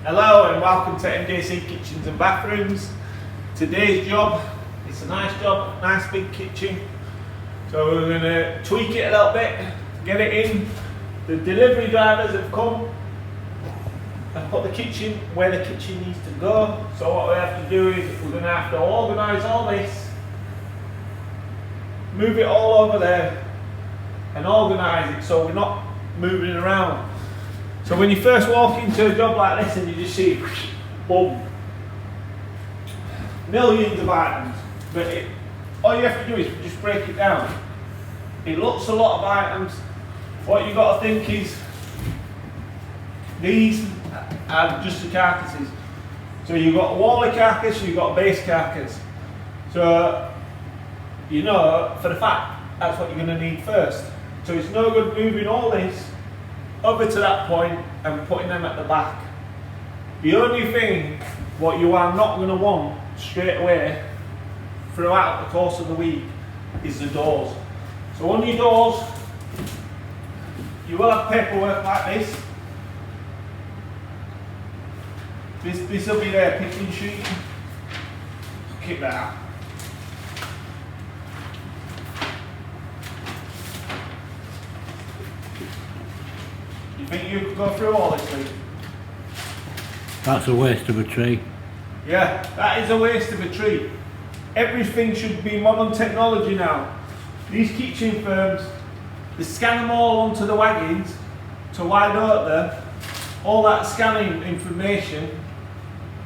Hello and welcome to MJC Kitchens and Bathrooms. Today's job, it's a nice job, nice big kitchen. So we're going to tweak it a little bit, get it in. The delivery drivers have come and put the kitchen where the kitchen needs to go. So what we have to do is we're going to have to organise all this, move it all over there and organise it so we're not moving around. So when you first walk into a job like this and you just see, boom, millions of items, but all you have to do is just break it down. It looks a lot of items. What you've got to think is, these are just the carcasses. So you've got a wally carcass, you've got a base carcass. So, you know, for the fact, that's what you're going to need first. So it's no good moving all this over to that point and putting them at the back. The only thing what you are not going to want straight away throughout the course of the week is the doors. So on your doors you will have paperwork like this. This will be their picking sheet. Keep that out. You think you could go through all this, Lee? That's a waste of a tree. Yeah, that is a waste of a tree. Everything should be modern technology now. These kitchen firms, they scan them all onto the wagons, so why don't they? All that scanning information,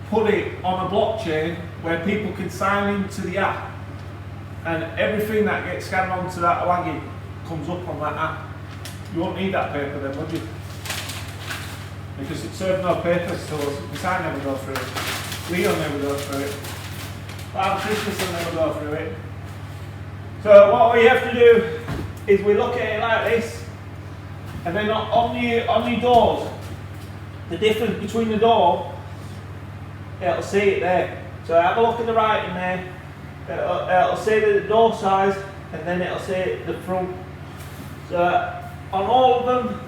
put it on a blockchain where people can sign into the app, and everything that gets scanned onto that wagon comes up on that app. You won't need that paper then, would you? Because it served no purpose to us, because I never go through it. Leo never goes through it. Father Christmas will never go through it. So what we have to do is we look at it like this, and then on the doors, the difference between the door, it'll say it there. So have a look at the writing there. It'll say the door size, and then it'll say the front. So on all of them,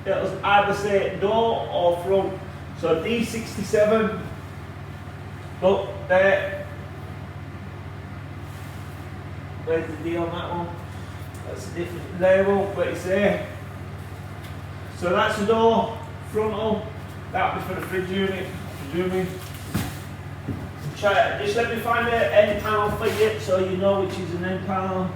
it'll either say door or front. So D67, look there. Where's the D on that one? That's a different label, but it's there. So that's the door, frontal. That'll be for the fridge unit, presuming. Just let me find the end panel for you so you know which is an end panel.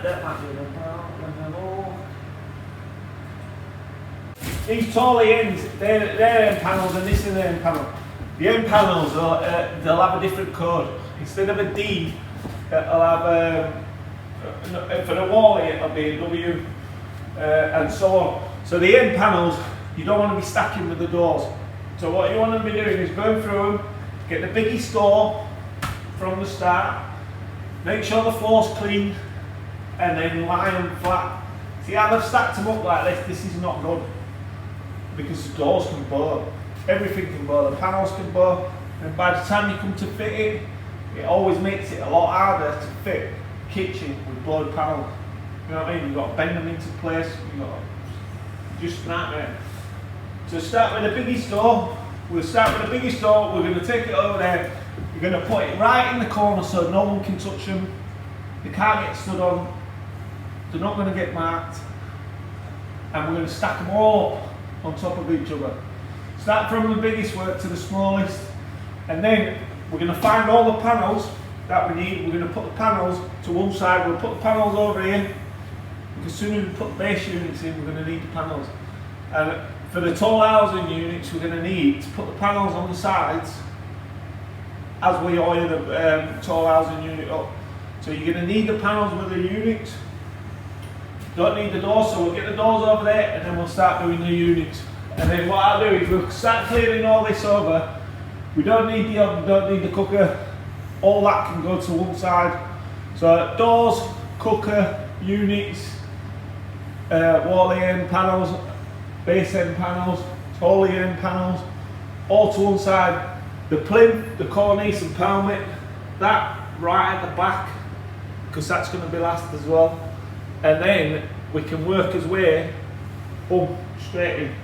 That might be an end panel. These tally ends, they're end panels, and this is the end panel. The end panels, they'll have a different code. Instead of a D, it'll have for the wall it'll be a W, and so on. So the end panels, you don't want to be stacking with the doors. So what you want to be doing is going through them, get the biggest door from the start, make sure the floor's clean, and then line them flat. See how they've stacked them up like this is not good. Because the doors can bow, everything can bow, the panels can bow, and by the time you come to fit it, it always makes it a lot harder to fit a kitchen with bowed panels. You know what I mean? You've got to bend them into place, you've got to just snap it. So start with the biggest door. We'll start with the biggest door, we're going to take it over there, we're going to put it right in the corner so no one can touch them, they can't get stood on, they're not going to get marked, and we're going to stack them all up on top of each other. Start from the biggest work to the smallest, and then we're going to find all the panels that we need. We're going to put the panels to one side, we'll put the panels over here, because as soon as we put the base units in, we're going to need the panels. And for the tall housing units, we're going to need to put the panels on the sides as we oil the tall housing unit up. So you're going to need the panels with the units. Don't need the doors, so we'll get the doors over there and then we'll start doing the units. And then what I'll do is we'll start clearing all this over. We don't need the oven, don't need the cooker. All that can go to one side. So doors, cooker, units, wall end panels, base end panels, tall end panels, all to one side. The plinth, the cornice and palmet, that right at the back because that's going to be last as well. And then we can work his way straight in.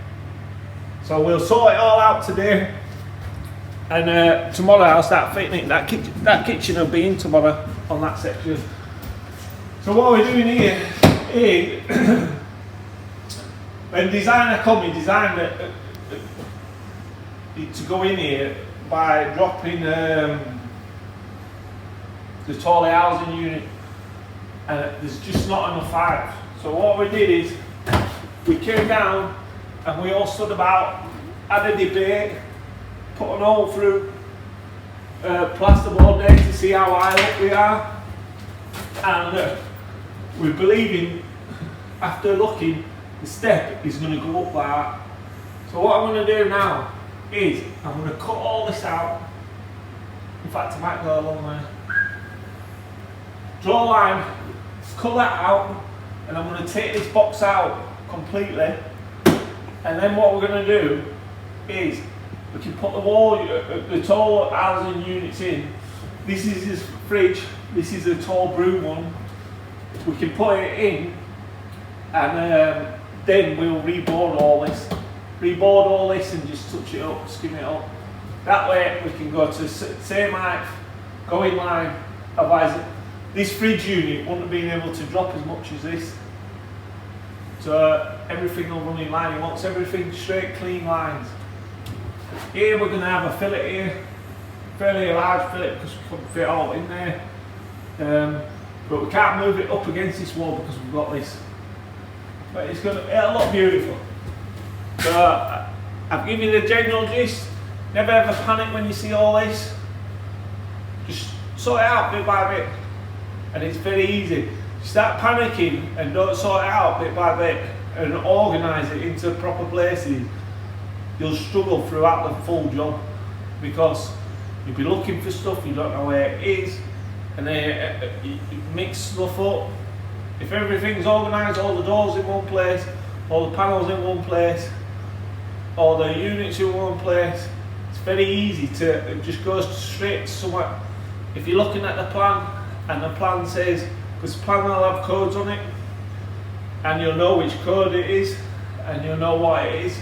So we'll sort it all out today, and tomorrow I'll start fitting it. That kitchen will be in tomorrow on that section. So what we're doing here is, when designer come, he designed it to go in here by dropping the tall housing unit, and there's just not enough height. So what we did is we came down and we all stood about, had a debate, put an hole through plasterboard there to see how high up we are, and we're believing, after looking, the step is going to go up like that. So what I'm going to do now is I'm going to cut all this out. In fact, I might go along there. Draw a line, cut that out, and I'm going to take this box out completely. And then what we're going to do is we can put the tall housing units in. This is his fridge. This is a tall broom one. We can put it in, and then we'll reboard all this. Reboard all this and just touch it up, skim it up. That way we can go to same height, go in line. Otherwise, this fridge unit wouldn't have been able to drop as much as this. So everything will run in line. He wants everything straight, clean lines. Here we're going to have a fillet here, fairly large fillet because we couldn't fit all in there. But we can't move it up against this wall because we've got this. But it'll look beautiful. So I've given you the general gist. Never ever panic when you see all this. Just sort it out bit by bit, and it's very easy. Start panicking and don't sort it out bit by bit and organise it into proper places. You'll struggle throughout the full job because you'll be looking for stuff you don't know where it is, and then you mix stuff up. If everything's organised, all the doors in one place, all the panels in one place, all the units in one place, it's very easy to just go straight to somewhere. If you're looking at the plan and the plan says, because the plan will have codes on it, and you'll know which code it is, and you'll know what it is,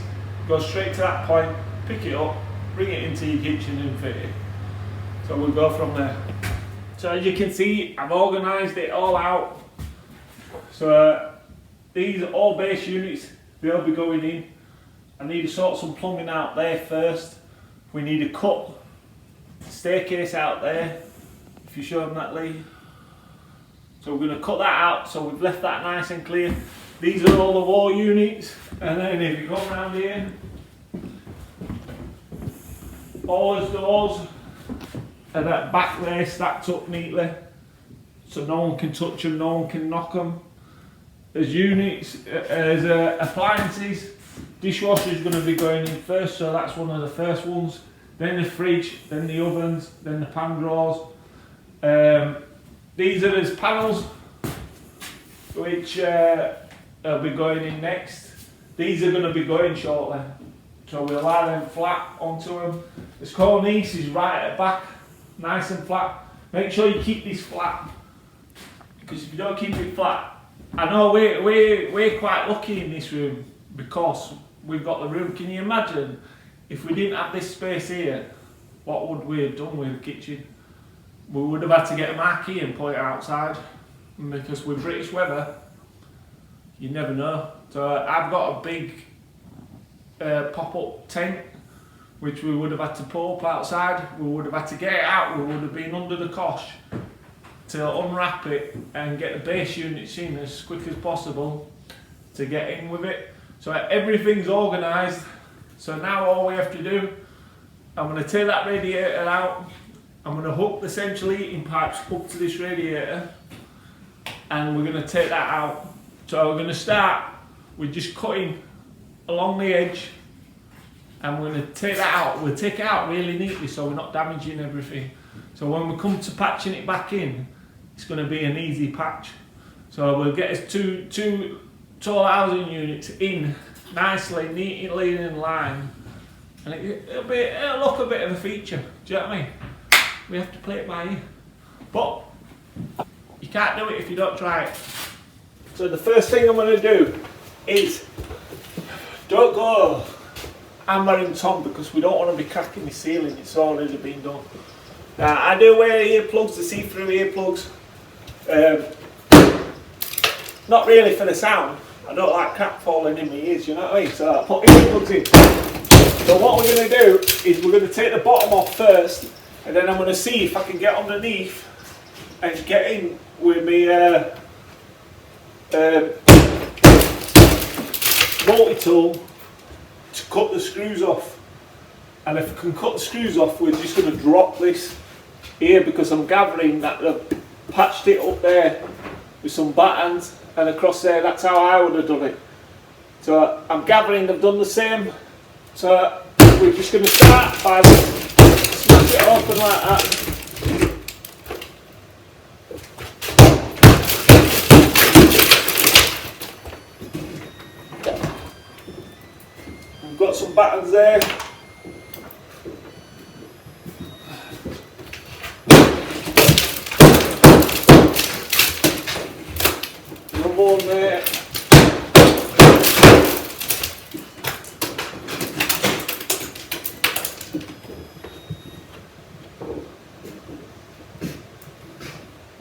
go straight to that point, pick it up, bring it into your kitchen and fit it. So we'll go from there. So as you can see, I've organised it all out. So these are all base units, they'll be going in. I need to sort some plumbing out there first. We need to cut staircase out there, if you show them that, Lee. So we're going to cut that out, so we've left that nice and clear. These are all the wall units, and then if you go around here, all those doors are that back there stacked up neatly, so no one can touch them, no one can knock them. There's units, there's appliances. Dishwasher is going to be going in first, so that's one of the first ones. Then the fridge, then the ovens, then the pan drawers. These are his panels, which will be going in next. These are going to be going shortly, so we'll lie them flat onto them. This cornice is right at the back, nice and flat. Make sure you keep this flat, because if you don't keep it flat, I know we're quite lucky in this room because we've got the room. Can you imagine if we didn't have this space here? What would we have done with the kitchen? We would have had to get a marquee and put it outside, because with British weather, you never know. So I've got a big pop-up tent, which we would have had to pull up outside. We would have had to get it out. We would have been under the cosh to unwrap it and get the base units in as quick as possible to get in with it. So everything's organised. So now all we have to do, I'm going to take that radiator out. I'm going to hook the central heating pipes up to this radiator, and we're going to take that out. So we're going to start with just cutting along the edge, and we're going to take that out. We'll take it out really neatly so we're not damaging everything. So when we come to patching it back in, it's going to be an easy patch. So we'll get us two tall housing units in nicely, neatly in line, and it'll look a bit of a feature. Do you know what I mean? We have to play it by ear. But You can't do it if you don't try it. So the first thing I'm going to do is don't go hammering Tom because we don't want to be cracking the ceiling. It's already been done. Now I do wear earplugs, the see-through earplugs. Not really for the sound. I don't like crap falling in my ears, you know what I mean? So I put earplugs in. So what we're going to do is we're going to take the bottom off first, and then I'm going to see if I can get underneath and get in with my multi-tool to cut the screws off. And if I can cut the screws off, we're just going to drop this here because I'm gathering that they've patched it up there with some battens and across there. That's how I would have done it. So I'm gathering they've done the same. So we're just going to start by smash it open like that. We've got some battens there. No more there.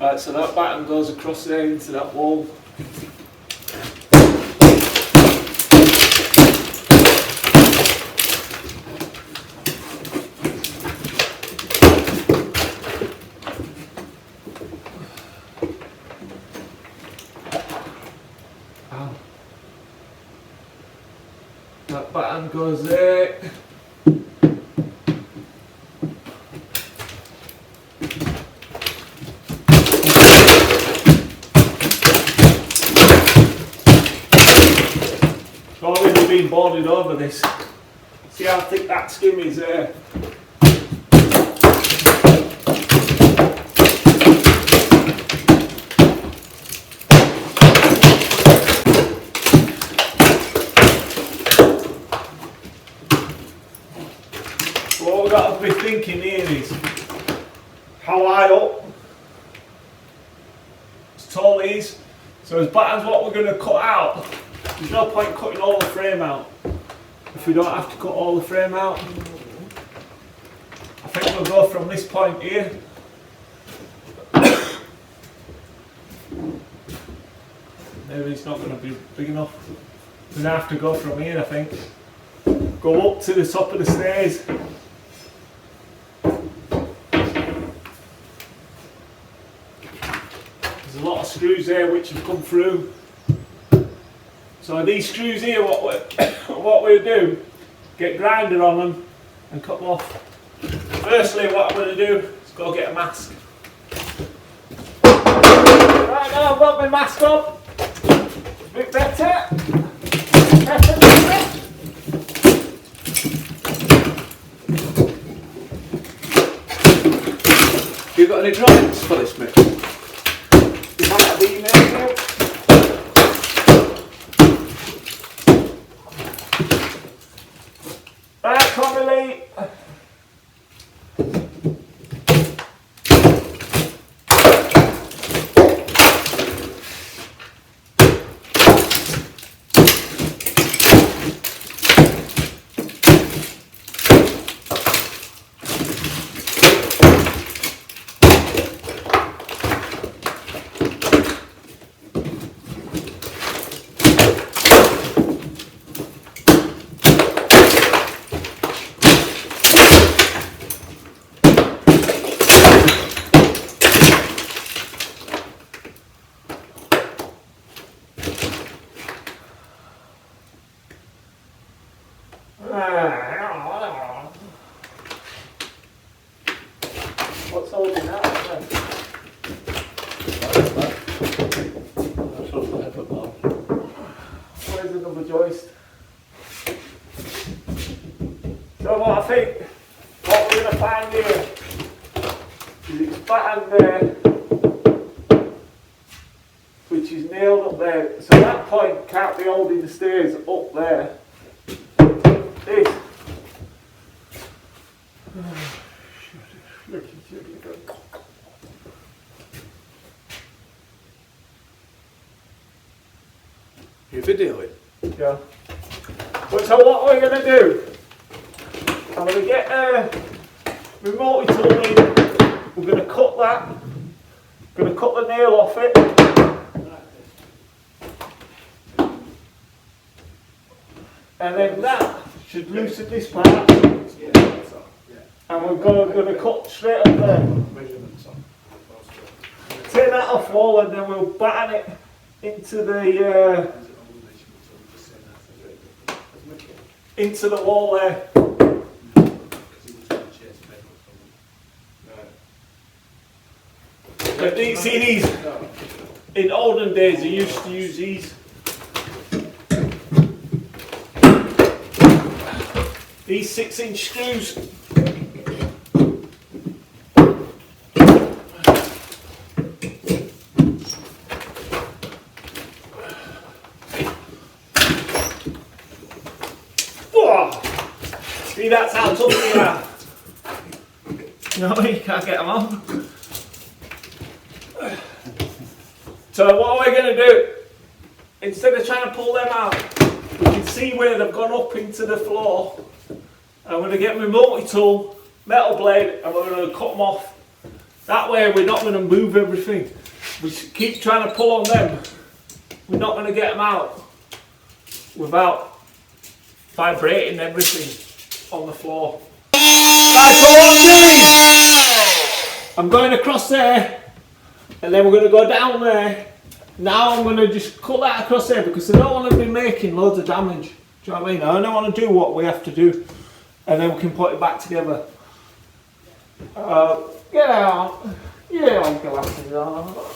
Right, so that batten goes across there into that wall. That batten goes there. It's already been boarded over this. See how thick that skim is there. What we've got to be thinking here is how high up, as tall it is. So as battens what we're going to cut out, there's no point cutting all the frame out if we don't have to cut all the frame out. I think we'll go from this point here. Maybe it's not going to be big enough. We're going to have to go from here, I think. Go up to the top of the stairs. There's a lot of screws there which have come through. So these screws here, what we'll do, get grinder on them and cut them off. Firstly, what I'm going to do is go get a mask. Right now I've got my mask on. A bit better. You got any drawings for this, mate? You might have emailed you. Right, Connolly. What's holding that? Where's another joist? So what I think, what we're going to find here is it's batten there, which is nailed up there. So that point can't be holding the stairs up there. This. You videoing? Yeah. But so what we're going to do, I'm going to get my multi-tool in, we're going to cut that, going to cut the nail off it. And then that should loosen this part. And we're going to cut straight up there. Take that off wall and then we'll batten it into the wall there. But these, see these, in olden days they used to use these. These 6-inch screws. See, that's how tough they are. You know what I mean? You can't get them on. So what are we going to do? Instead of trying to pull them out, we can see where they've gone up into the floor. I'm going to get my multi-tool, metal blade, and we're going to cut them off. That way we're not going to move everything. We keep trying to pull on them. We're not going to get them out without vibrating everything on the floor. Right, so what I'm doing, I'm going across there, and then we're going to go down there. Now I'm going to just cut that across there because I don't want to be making loads of damage. Do you know what I mean? I only want to do what we have to do, and then we can put it back together. Get out. Yeah, I'll go after that.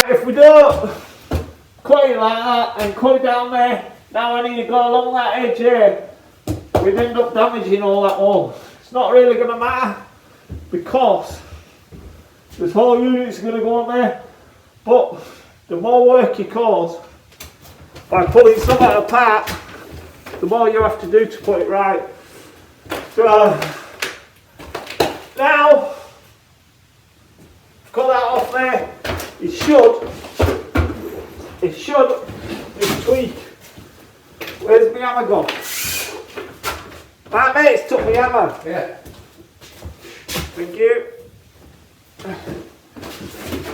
If we don't cut it like that and cut it down there, now I need to go along that edge here, we'd end up damaging all that wall. It's not really going to matter because this whole unit's going to go on there, but the more work you cause by pulling something apart, the more you have to do to put it right. So now, cut that off there. It should just tweak. Where's my hammer gone? My mate's took my hammer. Yeah. Thank you.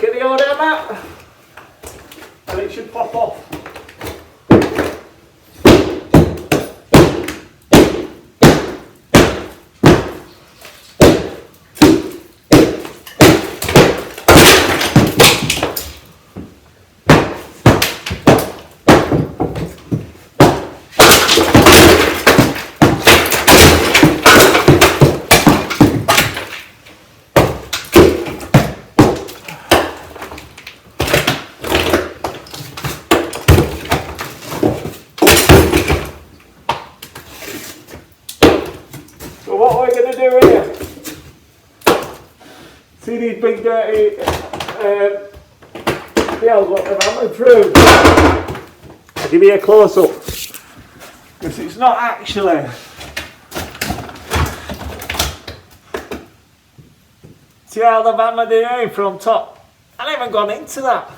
Get the old hammer and it should pop off. So what we're going to do here, see these big dirty scales what they've hammered through? I'll give you a close up because it's not actually, see how they've hammered it in from top? I haven't even gone into that.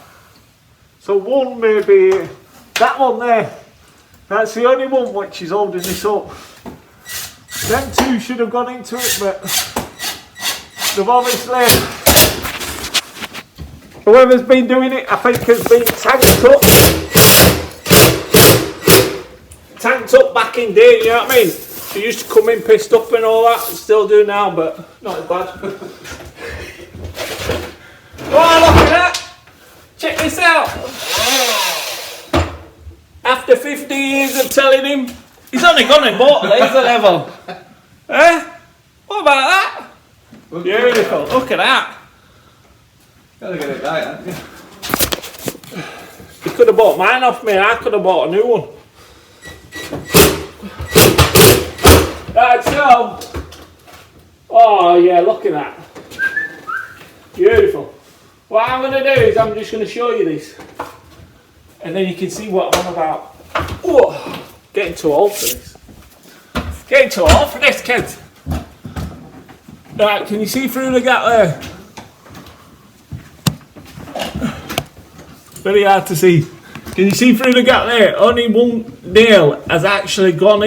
So one maybe, that one there, that's the only one which is holding this up. Them two should have gone into it, but they've obviously, whoever's been doing it, I think has been tanked up back in day, you know what I mean? They used to come in pissed up and all that, still do now, but not as bad. Oh, look at that! Check this out! After 50 years of telling him, He's only gone and bought laser level. Eh? What about that? Beautiful. Look at that. Gotta get it right, haven't you? He could have bought mine off me. I could have bought a new one. Right, so. Oh yeah, look at that. Beautiful. What I'm going to do is I'm just going to show you this. And then you can see what I'm on about. Oh, getting too old for this. Getting too old for this, kids. Right, can you see through the gap there? Very hard to see. Can you see through the gap there? Only one nail has actually gone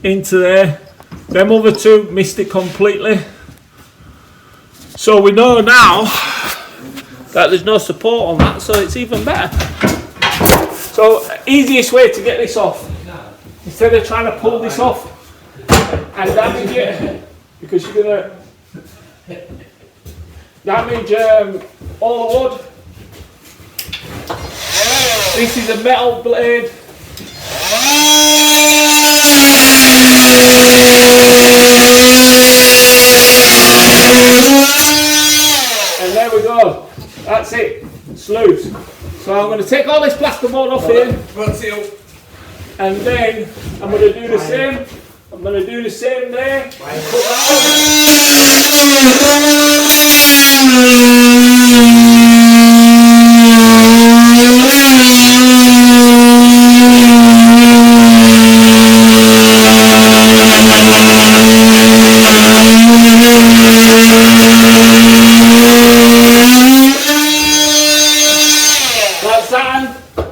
into there. Them other two missed it completely. So we know now that there's no support on that, so it's even better. So easiest way to get this off, instead of trying to pull this off and damage it, because you're gonna damage all the wood. This is a metal blade. And there we go. That's it. It's loose. So I'm going to take all this plasterboard off here. And then I'm going to do the same. I'm going to do the same there. And put that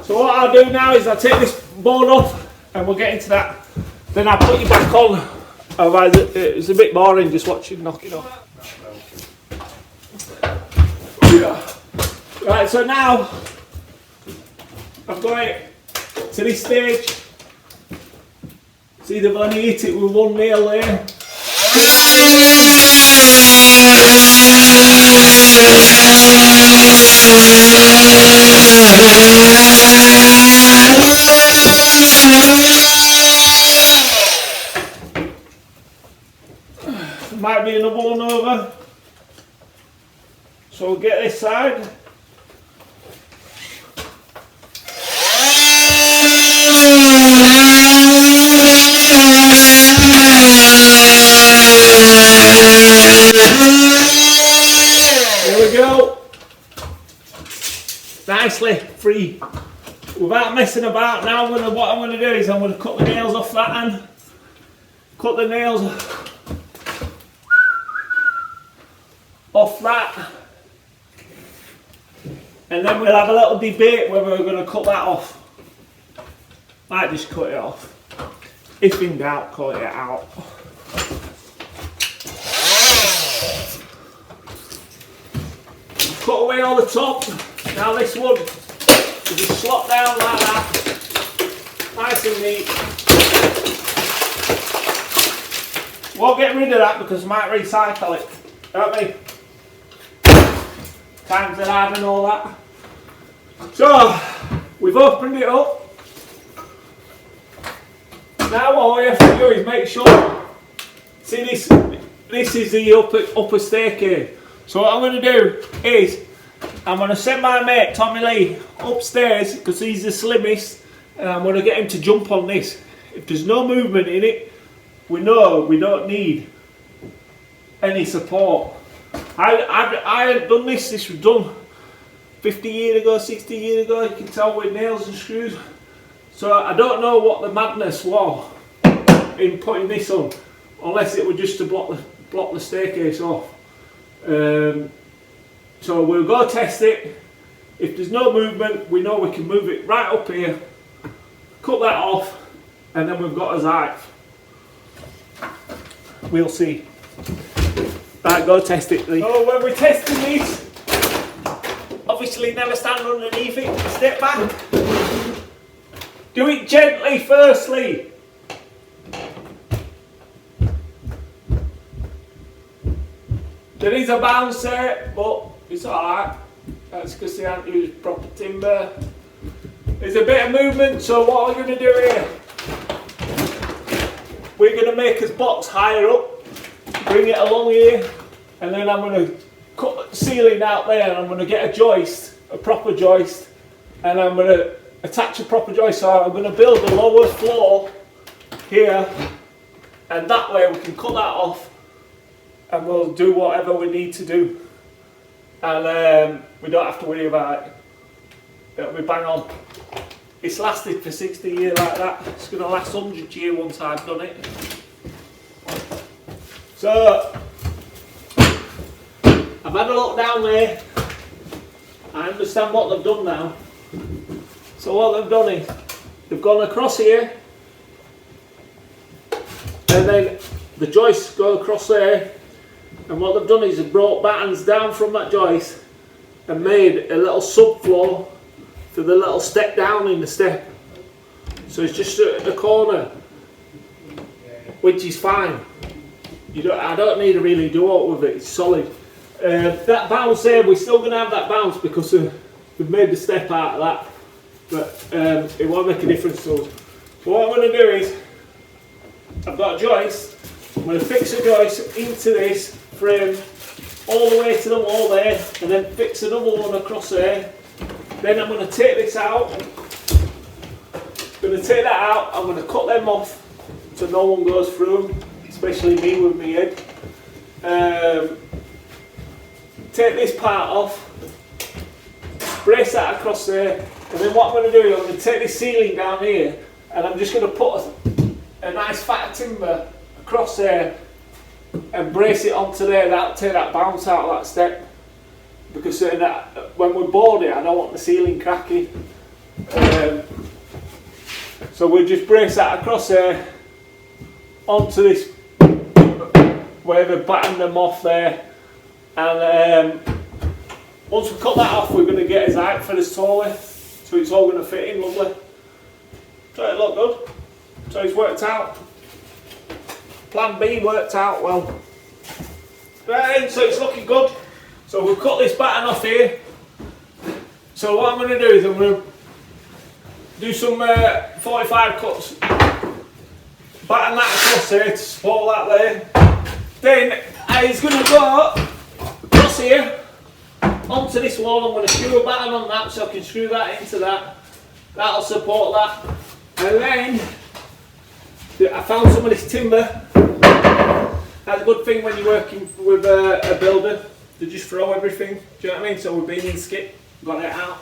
So what I'll do now is I'll take this board off and we'll get into that. Then I'll put you back on. Otherwise it's a bit boring just watching knock it off. Right, so now I've got it to this stage. See, they've only hit it with one nail there. Might be another one over. So we'll get this side. There we go. Nicely free. Without messing about now, what I'm going to do is I'm going to cut the nails off that end. Cut the nails off that. And then we'll have a little debate whether we're going to cut that off. Might just cut it off. If in doubt, cut it out. Cut away all the top. Now this one, you just slot down like that. Nice and neat. Won't get rid of that because I might recycle it. Don't we? Times the hard and all that. So, we've opened it up. Now all we have to do is make sure, see this is the upper staircase. So what I'm going to do is, I'm going to send my mate Tommy Lee upstairs because he's the slimmest and I'm going to get him to jump on this. If there's no movement in it, we know we don't need any support. I had done this was done 50 years ago, 60 years ago, you can tell with nails and screws. So I don't know what the madness was in putting this on, unless it was just to block the staircase off. So we'll go test it. If there's no movement, we know we can move it right up here, cut that off, and then we've got a height. We'll see. Right, go test it, Lee. So when we're testing this, obviously never stand underneath it, step back. Do it gently firstly. There is a bounce there, but it's alright. That's because they haven't used proper timber. There's a bit of movement, so what I'm going to do here, we're going to make his box higher up, bring it along here, and then I'm going to cut the ceiling out there, and I'm going to get a joist, a proper joist, and I'm going to attach a proper joist. So I'm going to build a lower floor here, and that way we can cut that off and we'll do whatever we need to do, and we don't have to worry about it. It'll be bang on. It's lasted for 60 years like that. It's going to last 100 years once I've done it. So I've had a look down there. I understand what they've done now. So what they've done is they've gone across here, and then the joists go across there, and what they've done is they've brought battens down from that joist and made a little subfloor for the little step down in the step. So it's just at the corner, which is fine. I don't need to really do it with it, it's solid. That bounce there, we're still going to have that bounce because we've made the step out of that, but it won't make a difference to us. So what I'm going to do is, I've got a joist, I'm going to fix a joist into this frame all the way to the wall there, and then fix another one across there. Then I'm going to take this out, I'm going to take that out, I'm going to cut them off so no one goes through them, especially me with my head. Take this part off, brace that across there, and then what I'm going to do is I'm going to take this ceiling down here, and I'm just going to put a nice fat timber across there and brace it onto there. That'll take that bounce out of that step, because when we board it I don't want the ceiling cracking. So we'll just brace that across there onto this where they've battened them off there, and once we cut that off we're going to get his height for this taller, so it's all going to fit in lovely. So it look good. So it's worked out. Plan B worked out well. Right, so it's looking good. So we've cut this batten off here. So what I'm going to do is I'm going to do some 45 cuts. Batten that across here to support that there. Then it's going to go across here onto this wall. I'm going to screw a batten on that so I can screw that into that. That'll support that. And then I found some of this timber. That's a good thing when you're working with a builder. They just throw everything, do you know what I mean? So we've been in skip, got it out.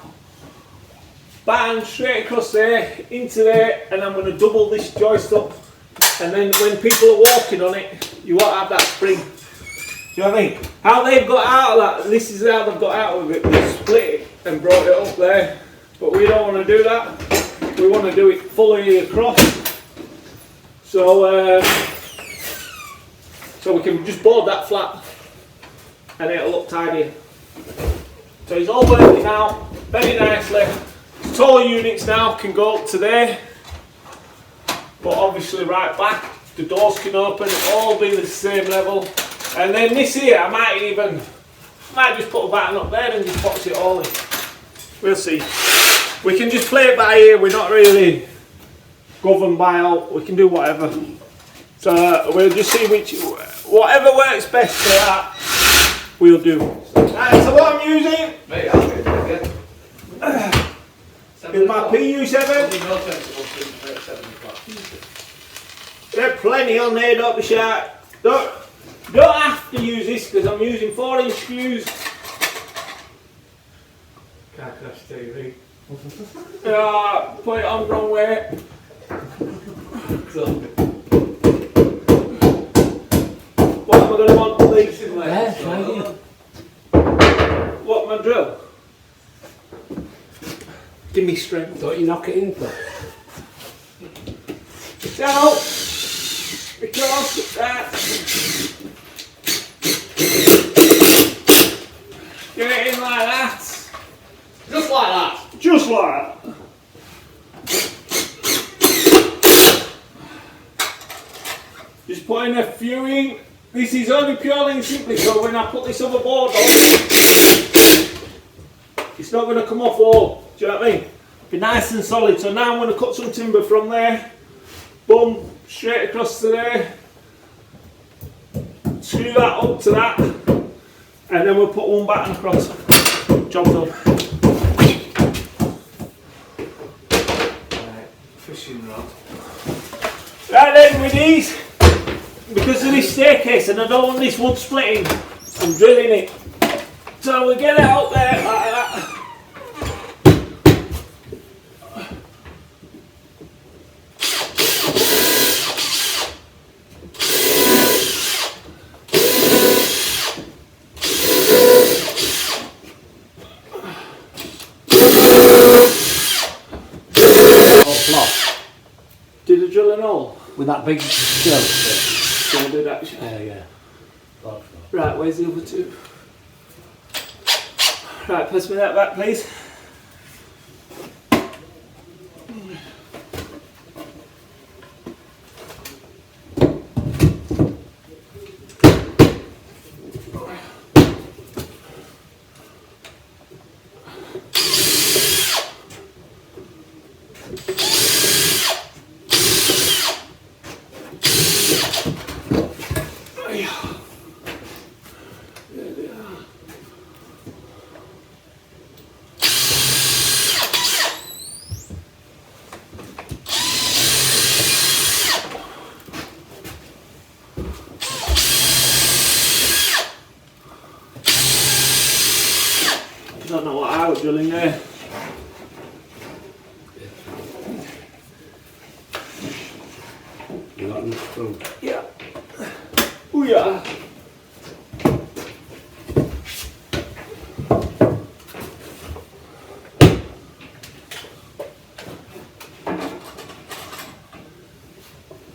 Batten straight across there, into there, and I'm going to double this joist up. And then when people are walking on it, you won't have that spring. Do you know what I mean? How they've got out of that, this is how they've got out of it. They split it and brought it up there. But we don't want to do that. We want to do it fully across. So we can just board that flat and it'll look tidy. So it's all working out very nicely. The taller units now can go up to there, but obviously right back, the doors can open, it'll all be the same level. And then this here, I might just put a batten up there and just box it all in. We'll see. We can just play it by ear, we're not really governed by all, we can do whatever. So we'll just see whatever works best for that, we'll do. Right, so what I'm using is my PU7. There's plenty on there, don't be shy. Don't have to use this because I'm using 4-inch screws. Can't crash TV. Put it on the wrong way. What am I going to want to leave? What, my drill? Give me strength. Don't you knock it in for? No! Because that. Get it in like that. Just like that. Just like that. Just putting a few in. This is only purely and simply so when I put this other board on, it's not going to come off all. Do you know what I mean? Be nice and solid. So now I'm going to cut some timber from there boom, straight across to there. Screw that up to that, and then we'll put one batten across. Job done. Right, fishing rod. Right then, with these, because of this staircase and I don't want this wood splitting, I'm drilling it. So we'll get it out there like that. Did I drill an hole? With that big shell. So we'll do that. Yeah. Right, where's the other two? Right, pass me that back, please. Don't know what I was drilling there. You got enough food? Yeah. Oh yeah.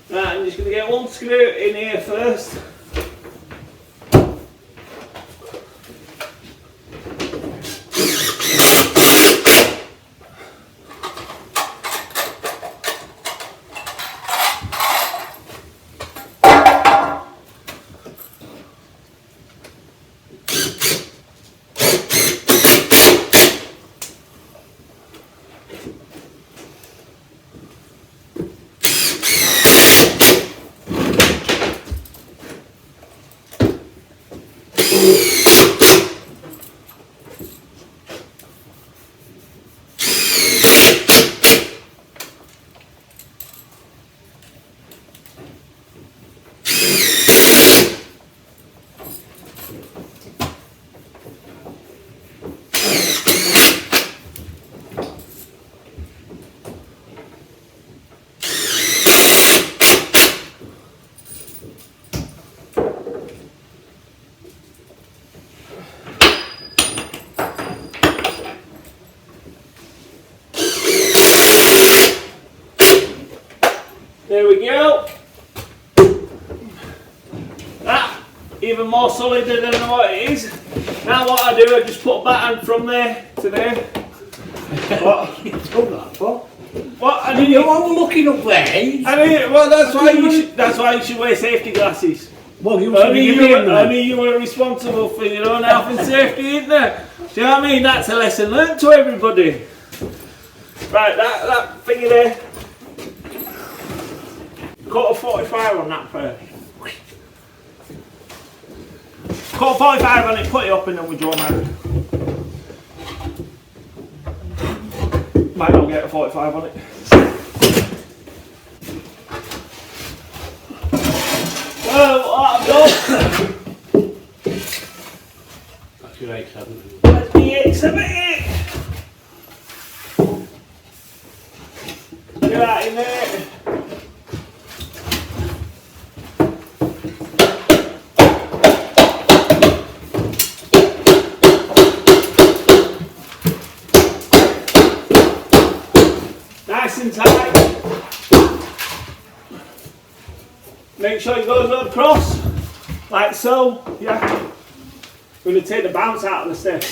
Right, I'm just going to get one screw in here first. There we go. That even more solid than what it is. Now what I do, I just put a batten from there to there. What? You've done that for? What? I You're didn't. all looking up there. Well, that's why you should wear safety glasses. Well, you should be doing that. Only you were responsible for your own health and safety, isn't there? Do you know what I mean? That's a lesson learned to everybody. Right, that thingy there. Cut a 45 on that first. Cut a 45 on it, put it up and then we draw them out. Might not get a 45 on it. Well, what I've done. That's your 870. That's me 878. Look at that in there. Nice and tight. Make sure it goes across, like so. Yeah. We're going to take the bounce out of the step.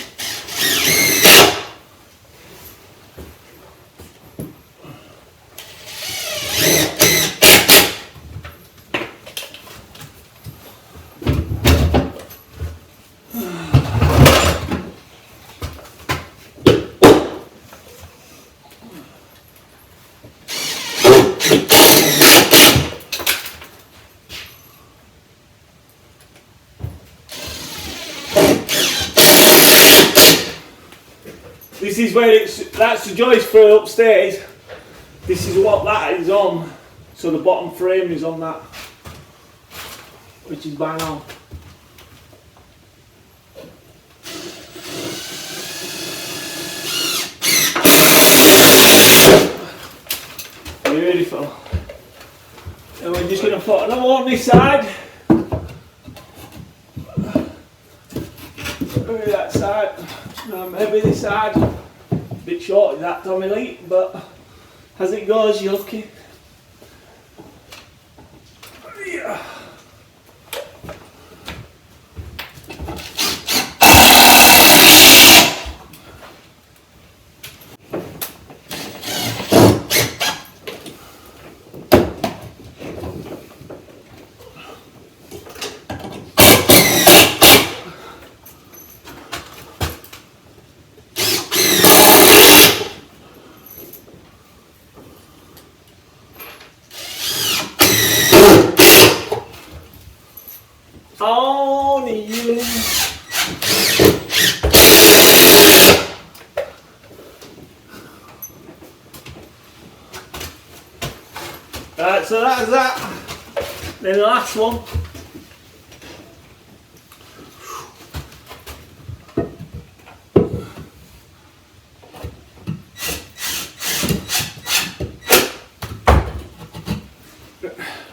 This is where that's the joist for upstairs. This is what that is on. So the bottom frame is on that, which is bang on. Beautiful. And we're just going to put another one on this side. Maybe that side. Maybe this side. A bit short of that, Tommy Lee, but as it goes, you're lucky. Yeah. Only you. Right, so that's that. Then the last one.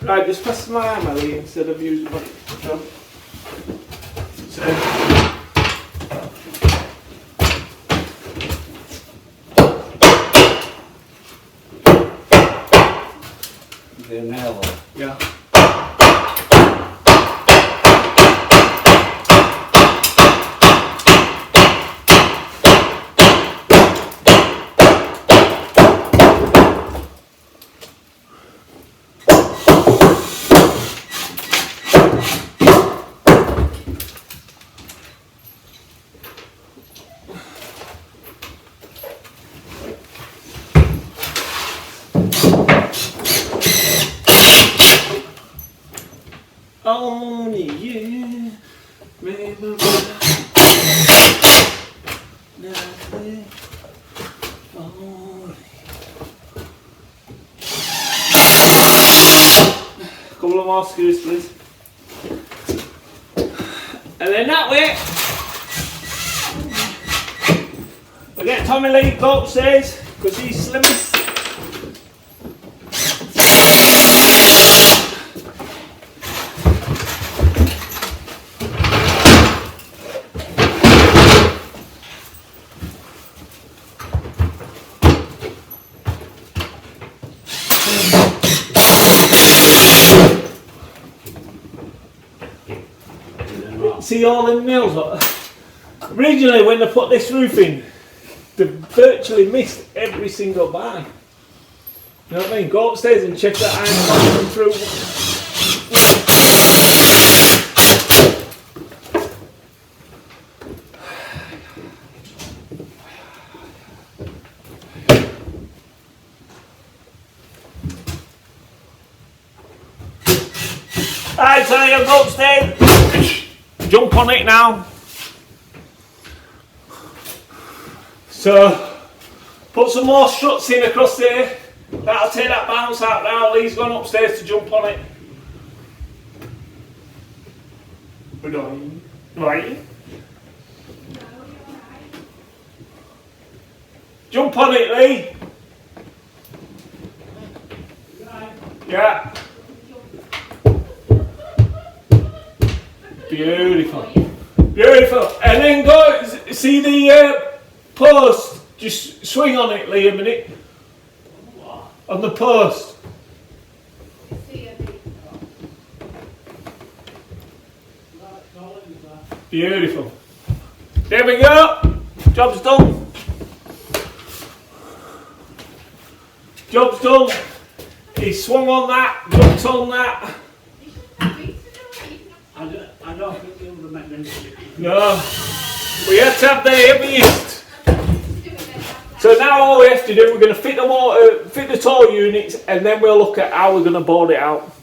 Right, just press my arm, Ellie, instead of using my thumb. So. The nail. Yeah. Only you remember nothing. Only. Couple of more screws, please. And then that way, we get Tommy Lee to go upstairs because he's slimmest. See all them nails? Originally when they put this roof in, they virtually missed every single bar. You know what I mean? Go upstairs and check that iron come through. Alright, so you go upstairs. Jump on it now. So, put some more struts in across there. That'll take that bounce out now. Lee's gone upstairs to jump on it. Right. Jump on it, Lee. Yeah. Beautiful. Beautiful. And then go, see the post, just swing on it, Lee, a minute. On the post. Beautiful. There we go. Job's done. Job's done. He swung on that, jumped on that. I don't think you would have met them. No. We had to have the heaviest. So now all we have to do, we're going to fit the motor, fit the tow units, and then we'll look at how we're going to board it out.